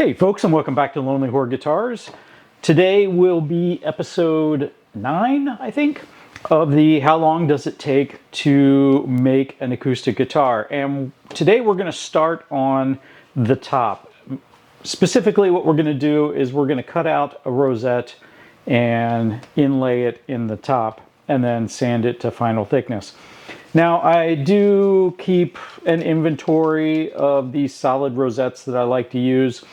Hey folks, and welcome back to Lonely Horde Guitars. Today will be episode 9, I think, of the how long does it take to make an acoustic guitar. And today we're going to start on the top. Specifically what we're going to do is we're going to cut out a rosette and inlay it in the top and then sand it to final thickness. Now I do keep an inventory of these solid rosettes that I like to use.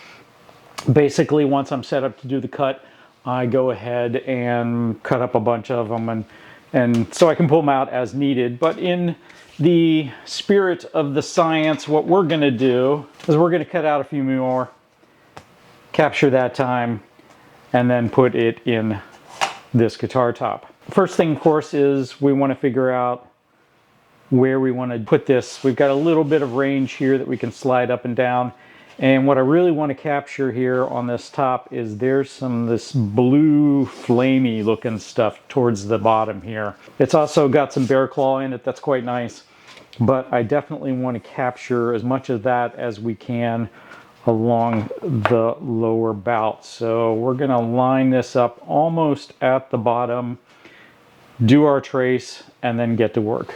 Basically, once I'm set up to do the cut, I go ahead and cut up a bunch of them and so I can pull them out as needed. But in the spirit of the science, what we're going to do is we're going to cut out a few more, capture that time, and then put it in this guitar top. First thing, of course, is we want to figure out where we want to put this. We've got a little bit of range here that we can slide up and down. And what I really want to capture here on this top is there's this blue flamey looking stuff towards the bottom here. It's also got some bear claw in it, that's quite nice. But I definitely want to capture as much of that as we can along the lower bout. So we're going to line this up almost at the bottom, do our trace, and then get to work.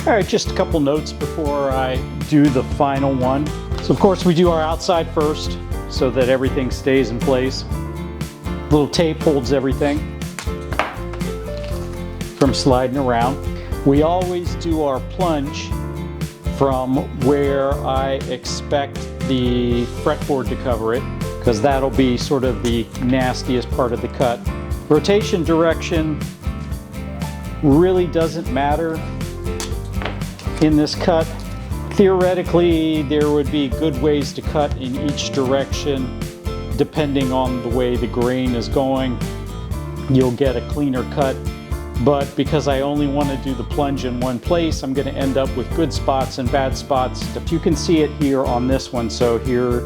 All right, just a couple notes before I do the final one. So of course we do our outside first so that everything stays in place. Little tape holds everything from sliding around. We always do our plunge from where I expect the fretboard to cover it, because that'll be sort of the nastiest part of the cut. Rotation direction really doesn't matter in this cut. Theoretically, there would be good ways to cut in each direction. Depending on the way the grain is going, you'll get a cleaner cut. But because I only want to do the plunge in one place, I'm going to end up with good spots and bad spots. You can see it here on this one. So here,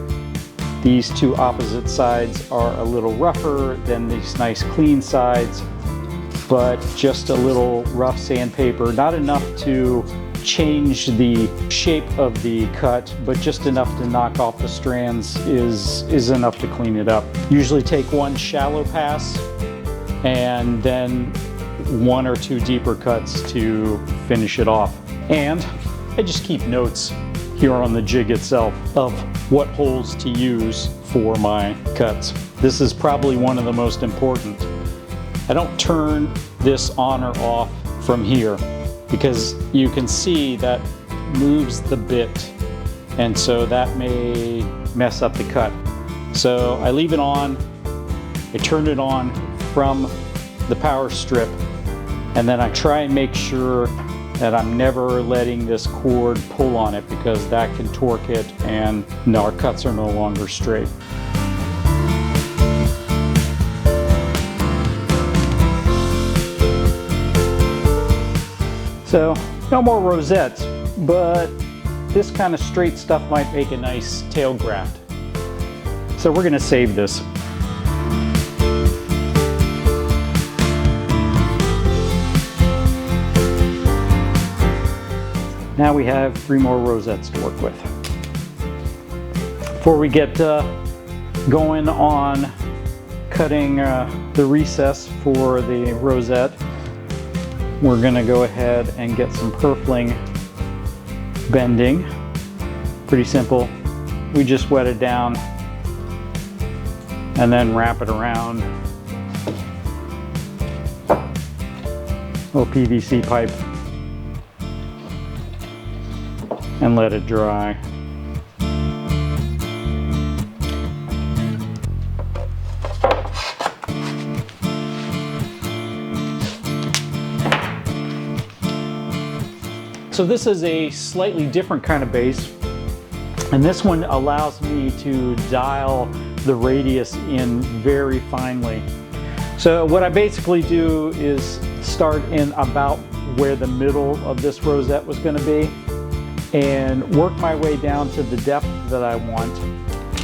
these two opposite sides are a little rougher than these nice clean sides, but just a little rough sandpaper, not enough to change the shape of the cut, but just enough to knock off the strands is enough to clean it up. Usually take one shallow pass and then one or two deeper cuts to finish it off. And I just keep notes here on the jig itself of what holes to use for my cuts. This is probably one of the most important. I don't turn this on or off from here, because you can see that moves the bit, and so that may mess up the cut. So I leave it on, I turn it on from the power strip, and then I try and make sure that I'm never letting this cord pull on it, because that can torque it and our cuts are no longer straight. So, no more rosettes, but this kind of straight stuff might make a nice tail graft. So we're going to save this. Now we have 3 more rosettes to work with. Before we get going on cutting the recess for the rosette, we're going to go ahead and get some Purfling bending. Pretty simple. We just wet it down and then wrap it around. Little PVC pipe and let it dry. So this is a slightly different kind of bass, and this one allows me to dial the radius in very finely. So what I basically do is start in about where the middle of this rosette was going to be, and work my way down to the depth that I want,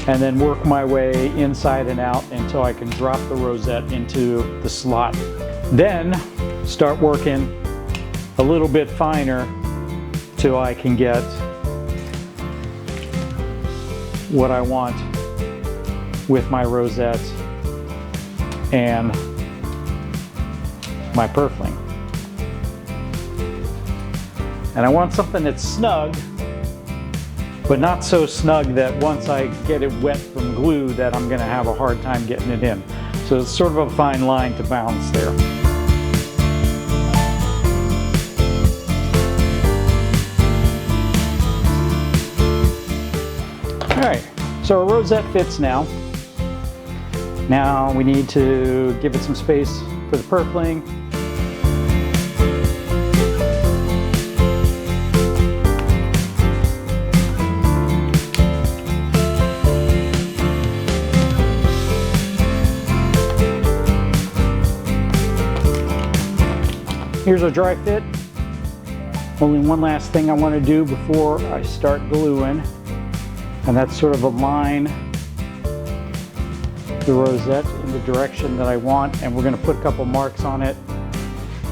and then work my way inside and out until I can drop the rosette into the slot. Then start working a little bit finer till I can get what I want with my rosette and my purfling. And I want something that's snug, but not so snug that once I get it wet from glue that I'm going to have a hard time getting it in. So it's sort of a fine line to balance there. Alright, so our rosette fits now. Now we need to give it some space for the purfling. Here's our dry fit. Only one last thing I want to do before I start gluing, and that's sort of align the rosette in the direction that I want, and we're going to put a couple marks on it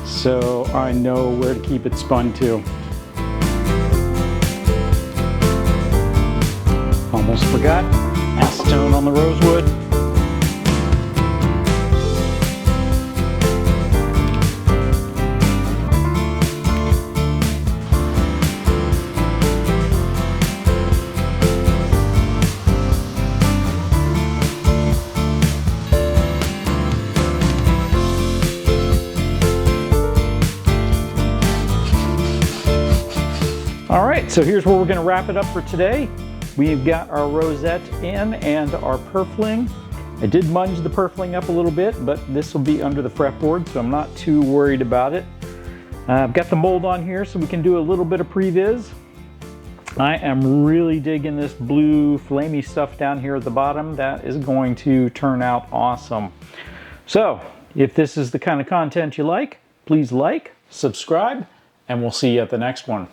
so I know where to keep it spun to. Almost forgot, acetone on the rosewood. All right, so here's where we're going to wrap it up for today. We've got our rosette in and our purfling. I did munge the purfling up a little bit, but this will be under the fretboard, so I'm not too worried about it. I've got the mold on here so we can do a little bit of previs. I am really digging this blue flamey stuff down here at the bottom. That is going to turn out awesome. So if this is the kind of content you like, please like, subscribe, and we'll see you at the next one.